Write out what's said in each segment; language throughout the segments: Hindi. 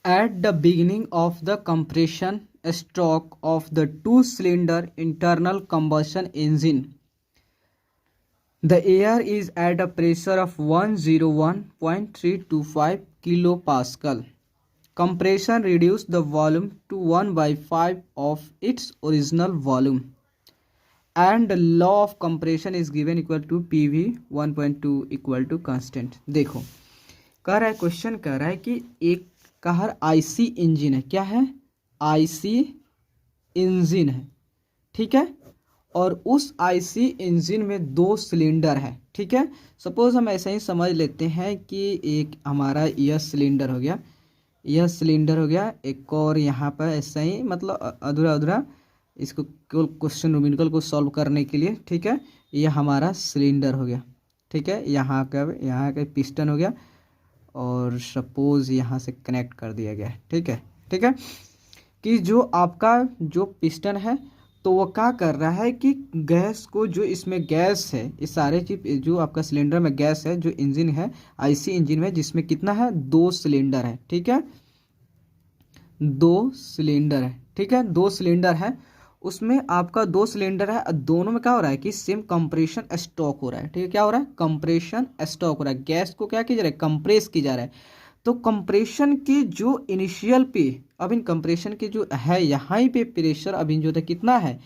At the beginning of the compression stroke of the two-cylinder internal combustion engine, the air is at a pressure of 101.325 kilopascal. Compression reduced the volume to 1 by 5 of its original volume. And the law of compression is given equal to PV 1.2 equal to constant. देखो कह रहा है, क्वेश्चन कह रहा है कि एक कार आईसी इंजन है। क्या है? आईसी इंजन है, ठीक है। और उस आईसी इंजन में 2 सिलेंडर है, ठीक है। सपोज हम ऐसे ही समझ लेते हैं कि एक हमारा यह सिलेंडर हो गया, यह सिलेंडर हो गया, एक और यहाँ पर ऐसा ही मतलब अधूरा अधूरा इसको क्वेश्चन न्यूमेरिकल को सॉल्व करने के लिए, ठीक है। यह हमारा सिलेंडर हो गया, ठीक है। यहाँ का पिस्टन हो गया और सपोज यहाँ से कनेक्ट कर दिया गया है, ठीक है, ठीक है। कि जो आपका जो पिस्टन है तो वो क्या कर रहा है कि गैस को, जो इसमें गैस है, इस सारे चीज जो आपका सिलेंडर में गैस है, जो इंजन है आईसी इंजन में, जिसमें कितना है 2 सिलेंडर है, ठीक है। 2 सिलेंडर है, ठीक है। 2 सिलेंडर है, उसमें आपका 2 सिलेंडर है। दोनों में क्या हो रहा है कि सेम कंप्रेशन स्टॉक हो रहा है, ठीक है। क्या हो रहा है? कंप्रेशन स्टॉक हो रहा है। गैस को क्या किया जा रहा है? कंप्रेस की जा रहा है। तो कंप्रेशन के जो इनिशियल पे, अब इन कंप्रेशन के जो है यहाँ पे प्रेशर अभी जो था कितना है,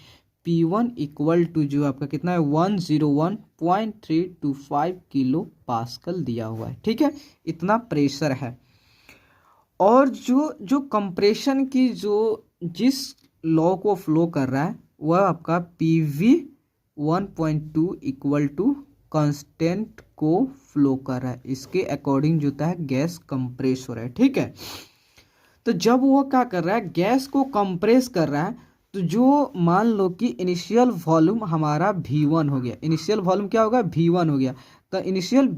P1 इक्वल टू जो आपका कितना है 101.325 किलो पास्कल दिया हुआ है, ठीक है। इतना प्रेशर है। और जो कंप्रेशन की जो जिस लॉ को फ्लो कर रहा है वह आपका PV 1.2 इक्वल टू कांस्टेंट को फ्लो कर रहा है। इसके अकॉर्डिंग जो होता है गैस कंप्रेस हो रहा है, ठीक है। तो जब वो क्या कर रहा है, गैस को कंप्रेस कर रहा है, तो जो मान लो कि इनिशियल वॉल्यूम हमारा V1 हो गया। इनिशियल वॉल्यूम क्या होगा? V1 हो गया। तो इनिशियल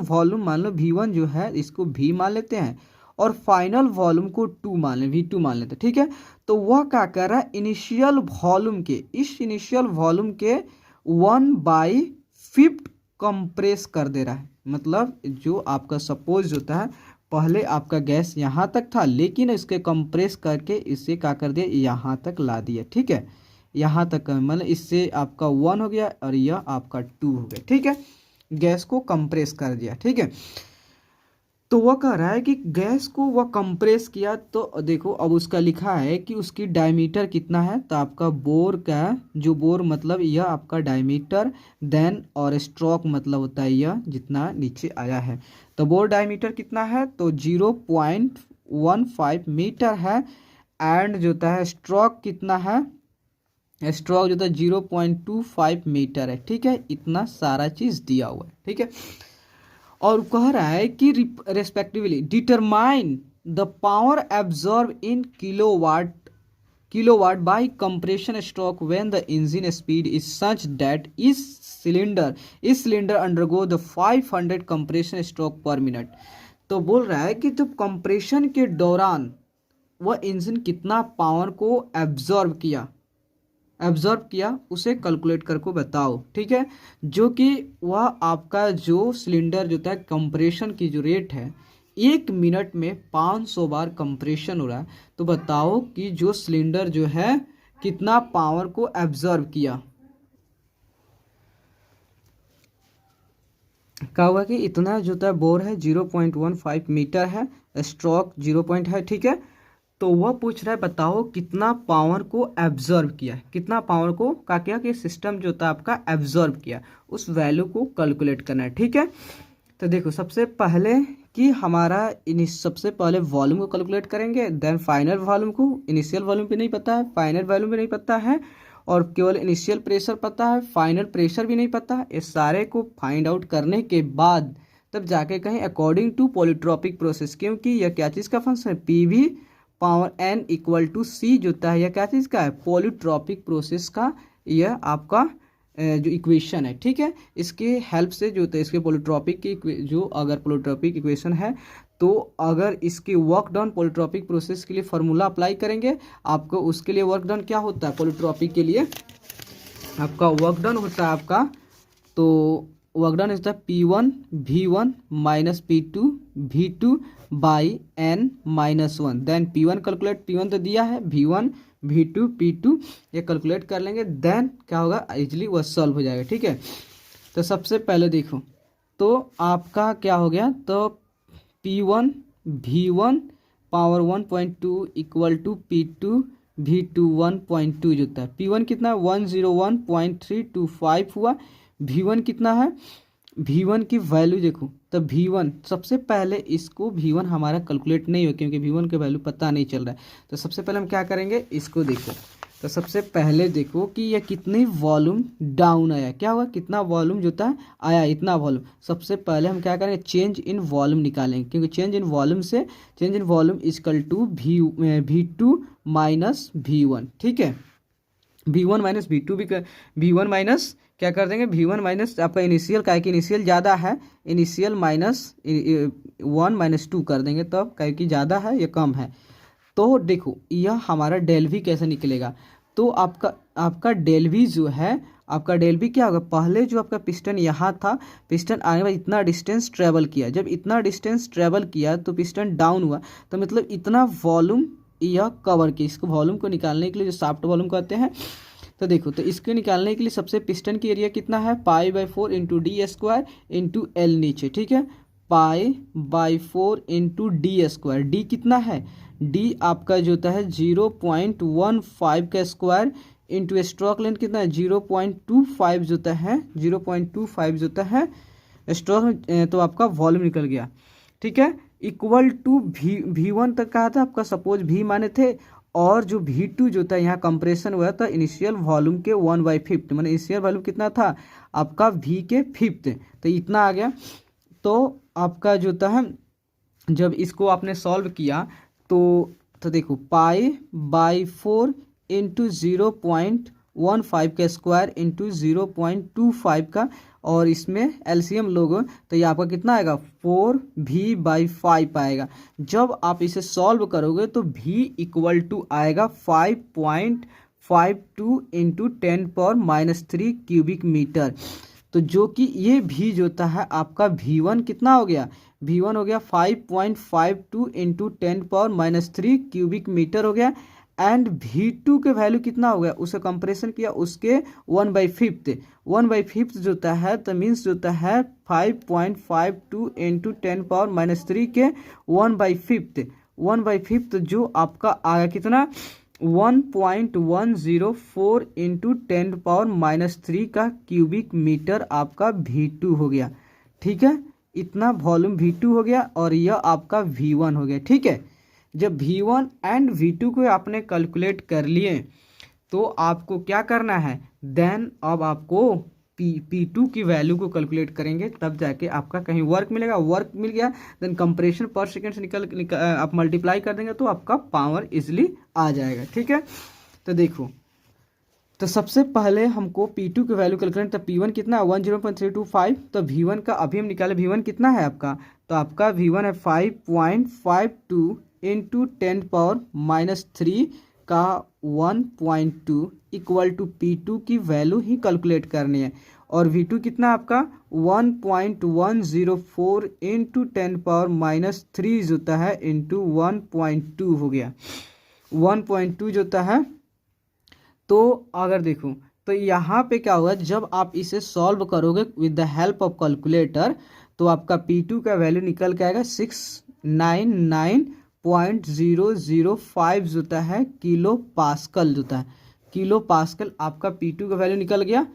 वॉल्यूम मान लो V1 जो है, इसको V मान लेते हैं और फाइनल वॉल्यूम को 2 मान लें, V2 मान लेते हैं, ठीक है। तो वह क्या कर रहा है, इनिशियल वॉल्यूम के, इस इनिशियल वॉल्यूम के 1/5 कंप्रेस कर दे रहा है। मतलब जो आपका सपोज होता है पहले आपका गैस यहाँ तक था, लेकिन इसके कंप्रेस करके इसे क्या कर दिया, यहाँ तक ला दिया, ठीक है। यहाँ तक मतलब इससे आपका 1 हो गया और यह आपका 2 हो गया, ठीक है। गैस को कंप्रेस कर दिया, ठीक है। तो वह कह रहा है कि गैस को वह कंप्रेस किया। तो देखो अब उसका लिखा है कि उसकी डायमीटर कितना है, तो आपका बोर का जो बोर मतलब यह आपका डायमीटर, देन और स्ट्रोक मतलब होता है यह जितना नीचे आया है। तो बोर डायमीटर कितना है, तो 0.15 मीटर है। एंड जो होता है स्ट्रोक कितना है, स्ट्रोक जो होता है 0.25 मीटर है, ठीक है। इतना सारा चीज़ दिया हुआ है, ठीक है। और कह रहा है कि respectively determine the power absorb in kilowatt by compression stroke when the engine speed is such that this cylinder undergo the 500 compression stroke per minute. तो बोल रहा है कि जब कंप्रेशन के दौरान वह इंजन कितना पावर को एब्जॉर्ब किया उसे कैलकुलेट करके बताओ, ठीक है। जो कि वह आपका जो सिलेंडर जो था कंप्रेशन की जो रेट है 1 मिनट में 500 बार कंप्रेशन हो रहा है। तो बताओ कि जो सिलेंडर जो है कितना पावर को एब्जॉर्ब किया। क्या हुआ कि इतना जो था बोर है 0.15 मीटर है, स्ट्रोक 0 है, ठीक है। तो वह पूछ रहा है बताओ कितना पावर को एब्जॉर्ब किया, कितना पावर को क्या किया कि सिस्टम जो था आपका एब्जॉर्ब किया, उस वैल्यू को कैलकुलेट करना है, ठीक है। तो देखो सबसे पहले कि हमारा सबसे पहले वॉल्यूम को कैलकुलेट करेंगे, देन फाइनल वॉल्यूम को। इनिशियल वॉल्यूम भी नहीं पता है, फाइनल वॉल्यूम भी नहीं पता है, और केवल इनिशियल प्रेशर पता है, फाइनल प्रेशर भी नहीं पता है। इस सारे को फाइंड आउट करने के बाद तब जाके कहीं अकॉर्डिंग टू पॉलीट्रॉपिक प्रोसेस, क्योंकि यह क्या चीज़ का फंक्शन है, PV power n equal to C जो होता है यह क्या चीज़ का है, पॉलीट्रॉपिक प्रोसेस का यह आपका जो इक्वेशन है, ठीक है। इसके हेल्प से जो होता है इसके पॉलीट्रॉपिक की जो अगर पॉलीट्रॉपिक इक्वेशन है तो अगर इसके वर्क डन पॉलीट्रॉपिक प्रोसेस के लिए फार्मूला अप्लाई करेंगे आपको, उसके लिए वर्क डन क्या होता है, पॉलीट्रॉपिक के लिए आपका वर्क डन होता है आपका, तो वर्क डन होता है P1 V1 minus P2 V2 by n minus 1। Then P1 calculate, P1 तो दिया है, V1 V2 P2 ये कैलकुलेट कर लेंगे। देन क्या होगा, इजीली वह सॉल्व हो जाएगा। ठीक है, तो सबसे पहले देखो तो आपका क्या हो गया, तो P1 V1 power 1.2 equal to P2 V2 1.2 जो होता है। P1 कितना है 101.325 हुआ। V1 कितना है, V1 की वैल्यू देखो, तो V1 सबसे पहले इसको V1 हमारा कैलकुलेट नहीं हो क्योंकि V1 की वैल्यू पता नहीं चल रहा है। तो सबसे पहले हम क्या करेंगे, इसको देखो, तो सबसे पहले देखो कि यह कितनी वॉल्यूम डाउन आया, क्या हुआ, कितना वॉल्यूम जो था आया, इतना वॉल्यूम। सबसे पहले हम क्या करेंगे, चेंज इन वॉल्यूम निकालेंगे क्योंकि चेंज इन वॉल्यूम से change in volume equal to V2 minus V1। ठीक है, V1 माइनस V2 भी V1 माइनस क्या कर देंगे, V1 माइनस आपका इनिशियल का है कि इनिशियल ज़्यादा है, इनिशियल माइनस 1 माइनस 2 कर देंगे, तब क्या कि ज़्यादा है या कम है। तो देखो यह हमारा डेल वी कैसे निकलेगा, तो आपका डेल वी जो है, आपका डेल वी क्या होगा, पहले जो आपका पिस्टन यहाँ था, पिस्टन आने बाद इतना डिस्टेंस ट्रेवल किया, जब इतना डिस्टेंस ट्रेवल किया तो पिस्टन डाउन हुआ, तो मतलब इतना वॉल्यूम यह कवर किया। इसको वॉल्यूम को निकालने के लिए जो शाफ्ट वॉल्यूम कहते हैं, तो देखो तो इसको निकालने के लिए सबसे पिस्टन की एरिया कितना है, π/4 into d square into l नीचे। ठीक है, π/4 इंटू डी स्क्वायर, डी कितना है, डी आपका जो होता है 0.15 का स्क्वायर इंटू स्ट्रोक लेंथ कितना है 0.25 जो होता है, 0.25 जो होता है स्ट्रोक, तो आपका वॉल्यूम निकल गया। ठीक है, इक्वल टू V1 तक कहा था आपका, सपोज V माने थे, और जो V2 जो था यहाँ कंप्रेशन हुआ था इनिशियल वॉल्यूम के 1/5, मैंने इनिशियल वॉल्यूम कितना था आपका V के 5th, तो इतना आ गया। तो आपका जो था जब इसको आपने सॉल्व किया तो देखो π/4 इंटू 0.15 का स्क्वायर इंटू 0.25 का, और इसमें एलसीएम लोगो तो ये आपका कितना आएगा 4V/5 आएगा। जब आप इसे सॉल्व करोगे तो V इक्वल टू आएगा 5.52 इंटू 10⁻³ क्यूबिक मीटर। तो जो कि ये V जो होता है आपका V1 कितना हो गया, V1 हो गया 5.52 इंटू 10⁻³ क्यूबिक मीटर हो गया। एंड V2 के वैल्यू कितना हो गया, उसे कंप्रेशन किया उसके 1/5 जो होता है, तो मीन्स जो होता है 5.52 इंटू 10⁻³ के 1/5 जो आपका आया कितना 1.104 इंटू 10⁻³ का क्यूबिक मीटर आपका V2 हो गया। ठीक है, इतना वॉल्यूम V2 हो गया और यह आपका V1 हो गया। ठीक है, जब V1 एंड V2 को आपने कैलकुलेट कर लिए तो आपको क्या करना है, देन अब आपको P2 की वैल्यू को कैलकुलेट करेंगे, तब जाके आपका कहीं वर्क मिलेगा, वर्क मिल गया देन कंप्रेशन पर सेकेंड से निकल आप मल्टीप्लाई कर देंगे तो आपका पावर इजिली आ जाएगा। ठीक है, तो देखो तो सबसे पहले हमको P2 की वैल्यू कैलकुलेट, तो P1 कितना है 10.325, तो V1 का अभी हम निकाले, V1 कितना है आपका, तो आपका V1 है 5.52 इंटू 10⁻³ का 1.2 इक्वल टू P2 की वैल्यू ही कैलकुलेट करनी है, और V2 कितना आपका 1.104 इंटू 10⁻³ जो होता है इंटू 1.2 हो गया, 1.2 जो होता है। तो अगर देखो तो यहाँ पे क्या होगा, जब आप इसे सॉल्व करोगे with the help of calculator तो आपका P2 का वैल्यू निकल के आएगा 699.005 जो होता है किलो पास्कल जो होता है, किलो पास्कल आपका P2 का वैल्यू निकल गया।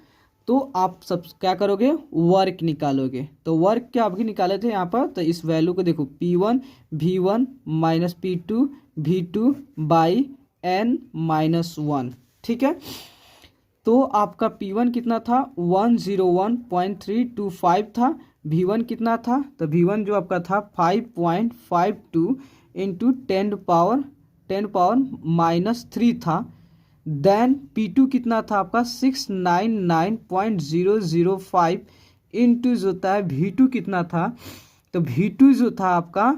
तो आप सब क्या करोगे, वर्क निकालोगे, तो वर्क क्या अभी निकाले थे यहाँ पर, तो इस वैल्यू को देखो P1 V1 minus P2 V2 by n-1। ठीक है, तो आपका P1 कितना था 101.325 था, V1 कितना था, तो V1 जो आपका था 5.52 इंटू 10⁻³ था। देन P2 कितना था आपका 699.005 इंटू जो होता है V2 कितना था, तो V2 जो था आपका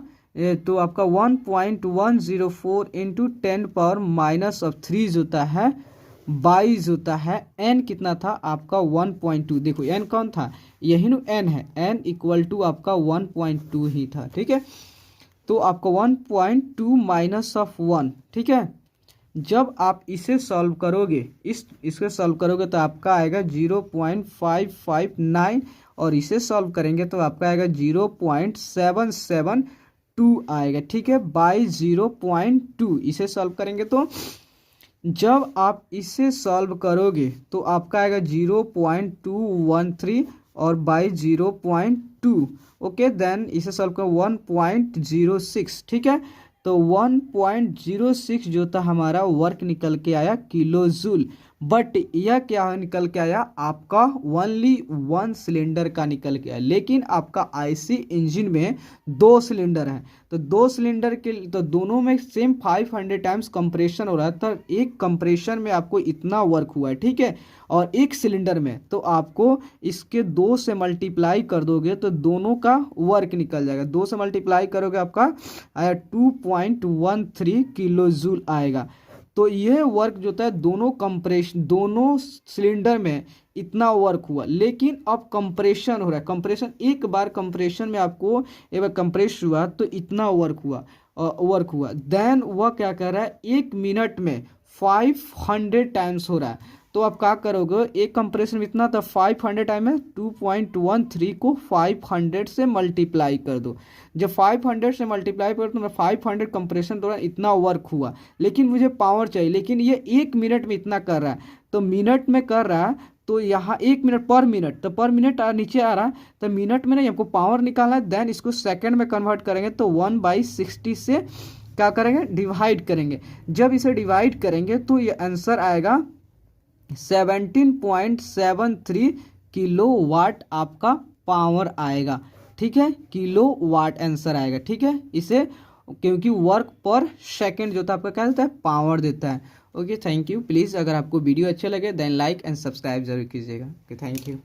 तो आपका 1.104 इंटू 10⁻³ जो होता है बाई होता है एन कितना था आपका 1.2। देखो एन कौन था, यही नु एन है, एन इक्वल टू आपका 1.2 ही था। ठीक है, तो आपका 1.2 माइनस ऑफ 1। ठीक है, जब आप इसे सॉल्व करोगे, इसके सॉल्व करोगे तो आपका आएगा 0.559 और इसे सॉल्व करेंगे तो आपका आएगा 0.772 आएगा। ठीक है, बाई 0.2 इसे सॉल्व करेंगे तो जब आप इसे सॉल्व करोगे तो आपका आएगा 0.213 और बाई 0.2। ओके, देन इसे सॉल्व कर 1.06। ठीक है, तो 1.06 जो था हमारा वर्क निकल के आया किलो जूल। बट यह क्या निकल के आया आपका ओनली 1 सिलेंडर का निकल के आया, लेकिन आपका आईसी इंजन में 2 सिलेंडर हैं, तो 2 सिलेंडर के तो दोनों में सेम 500 टाइम्स कंप्रेशन हो रहा है, तो एक कंप्रेशन में आपको इतना वर्क हुआ है। ठीक है, और एक सिलेंडर में तो आपको इसके 2 से मल्टीप्लाई कर दोगे तो दोनों का वर्क निकल जाएगा। 2 से मल्टीप्लाई करोगे आपका 2.13 किलो जूल आएगा। तो यह वर्क जो था दोनों सिलेंडर में इतना वर्क हुआ, लेकिन अब कंप्रेशन हो रहा है। कंप्रेशन एक बार कंप्रेशन में आपको एक बार कंप्रेस हुआ तो इतना वर्क हुआ। देन वह क्या कर रहा है, 1 मिनट में 500 टाइम्स हो रहा है। तो आप क्या करोगे, एक कंप्रेशन में इतना था 500 टाइम है, 2.13 को 500 से मल्टीप्लाई कर दो। जब 500 से मल्टीप्लाई कर तो 500 कंप्रेशन दौरान इतना वर्क हुआ, लेकिन मुझे पावर चाहिए, लेकिन ये 1 मिनट में इतना कर रहा है, तो मिनट में कर रहा है तो यहाँ 1 मिनट पर मिनट, तो पर मिनट नीचे आ रहा है, तो मिनट में नहीं हमको पावर निकालना है। देन इसको सेकंड में कन्वर्ट करेंगे तो 1/60 से क्या करेंगे, डिवाइड करेंगे। जब इसे डिवाइड करेंगे तो ये आंसर आएगा 17.73 किलो वाट आपका पावर आएगा। ठीक है, किलो वाट आंसर आएगा। ठीक है, इसे क्योंकि वर्क पर सेकंड जो था आपका क्या देता है, पावर देता है। Okay, thank you. प्लीज़ अगर आपको वीडियो अच्छे लगे देन लाइक एंड सब्सक्राइब जरूर कीजिएगा। Okay, thank you.